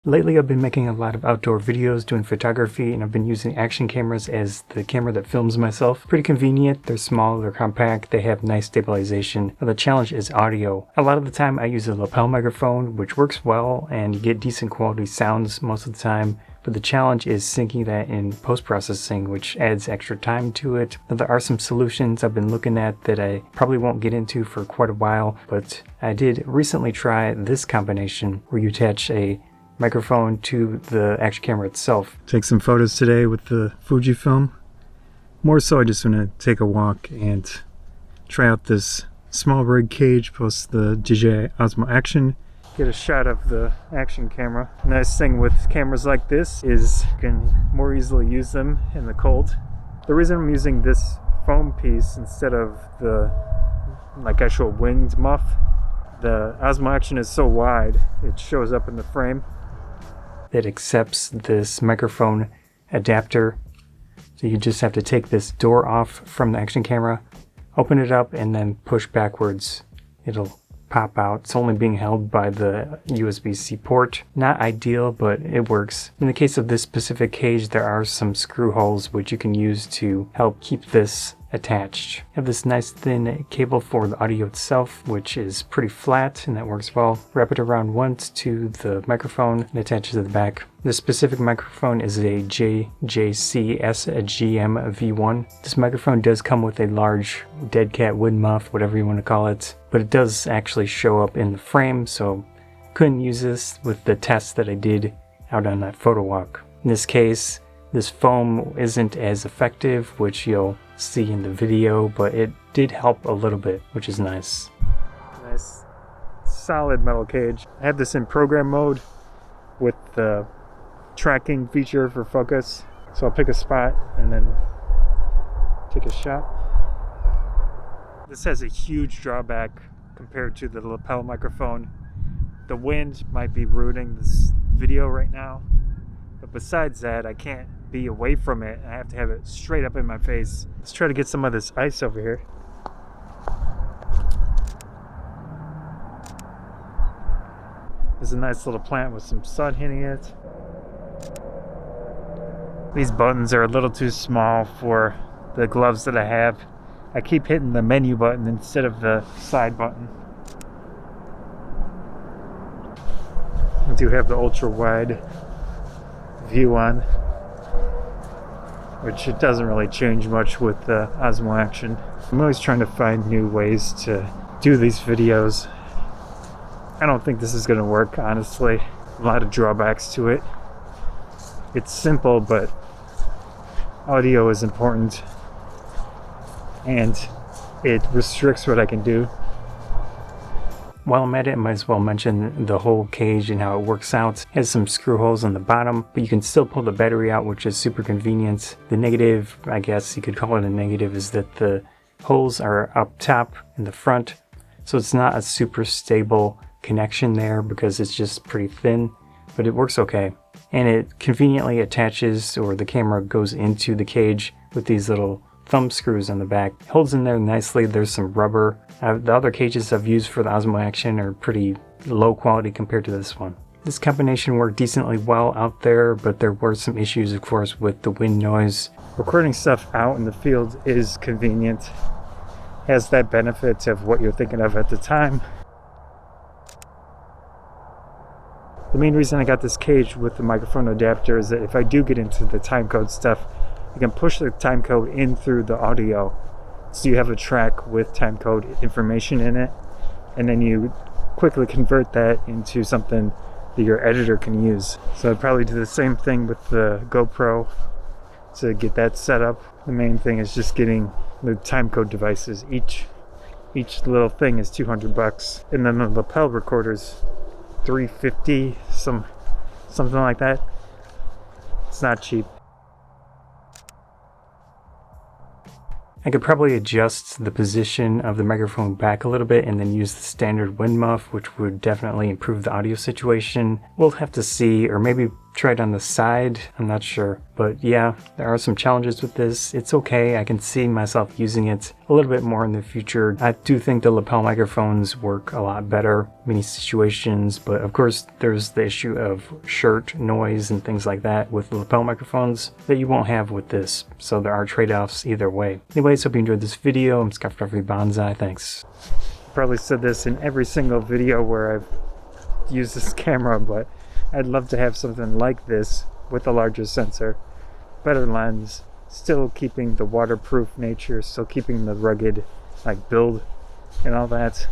Lately I've been making a lot of outdoor videos doing photography, and I've been using action cameras as the camera that films myself. Pretty convenient, they're small, they're compact, they have nice stabilization. But the challenge is audio. A lot of the time I use a lapel microphone, which works well and you get decent quality sounds most of the time. But the challenge is syncing that in post-processing, which adds extra time to it. Now, there are some solutions I've been looking at that I probably won't get into for quite a while, but I did recently try this combination where you attach a microphone to the action camera itself. Take some photos today with the Fujifilm. More so I just want to take a walk and try out this small rig cage plus the DJI Osmo Action. Get a shot of the action camera. Nice thing with cameras like this is you can more easily use them in the cold. The reason I'm using this foam piece instead of the actual winged muff, the Osmo Action is so wide it shows up in the frame. It accepts this microphone adapter, so you just have to take this door off from the action camera, open it up, and then push backwards. It'll pop out. It's only being held by the USB-C port. Not ideal, but it works. In the case of this specific cage, there are some screw holes which you can use to help keep this attached. You have this nice thin cable for the audio itself, which is pretty flat and that works well. Wrap it around once to the microphone and attach it to the back. This specific microphone is a JCC SGM-V1. This microphone does come with a large dead cat windmuff, whatever you want to call it, but it does actually show up in the frame, so couldn't use this with the tests that I did out on that Photowalk. In this case, this foam isn't as effective, which you'll see in the video, but it did help a little bit, which is nice. Nice solid metal cage. I have this in program mode with the tracking feature for focus, so I'll pick a spot and then take a shot. This has a huge drawback compared to the lapel microphone. The wind might be ruining this video right now, but besides that, I can't be away from it. I have to have it straight up in my face. Let's try to get some of this ice over here. There's a nice little plant with some sun hitting it. These buttons are a little too small for the gloves that I have. I keep hitting the menu button instead of the side button. I do have the ultra wide view on, which it doesn't really change much with the Osmo Action. I'm always trying to find new ways to do these videos. I don't think this is going to work, honestly. A lot of drawbacks to it. It's simple, but audio is important, and it restricts what I can do. While I'm at it, I might as well mention the whole cage and how it works out. It has some screw holes on the bottom, but you can still pull the battery out, which is super convenient. The negative, I guess you could call it a negative, is that the holes are up top in the front, so it's not a super stable connection there because it's just pretty thin, but it works okay. And it conveniently attaches, or the camera goes into the cage with these little thumb screws on the back. It holds in there nicely. There's some rubber. The other cages I've used for the Osmo Action are pretty low quality compared to this one. This combination worked decently well out there, but there were some issues, of course, with the wind noise. Recording stuff out in the field is convenient. Has that benefit of what you're thinking of at the time. The main reason I got this cage with the microphone adapter is that if I do get into the timecode stuff, you can push the timecode in through the audio, so you have a track with timecode information in it, and then you quickly convert that into something that your editor can use. So I'd probably do the same thing with the GoPro to get that set up. The main thing is just getting the timecode devices. Each little thing is $200, and then the lapel recorder's $350, something like that. It's not cheap. I could probably adjust the position of the microphone back a little bit and then use the standard wind muff, which would definitely improve the audio situation. We'll have to see, or maybe try it on the side, I'm not sure. But yeah, there are some challenges with this. It's okay, I can see myself using it a little bit more in the future. I do think the lapel microphones work a lot better in many situations, but of course there's the issue of shirt noise and things like that with the lapel microphones that you won't have with this. So there are trade-offs either way. Anyways, hope you enjoyed this video. I'm Scott Photography Bonsai, thanks. Probably said this in every single video where I've used this camera, but I'd love to have something like this with a larger sensor, better lens, still keeping the waterproof nature, still keeping the rugged build and all that.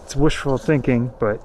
It's wishful thinking, but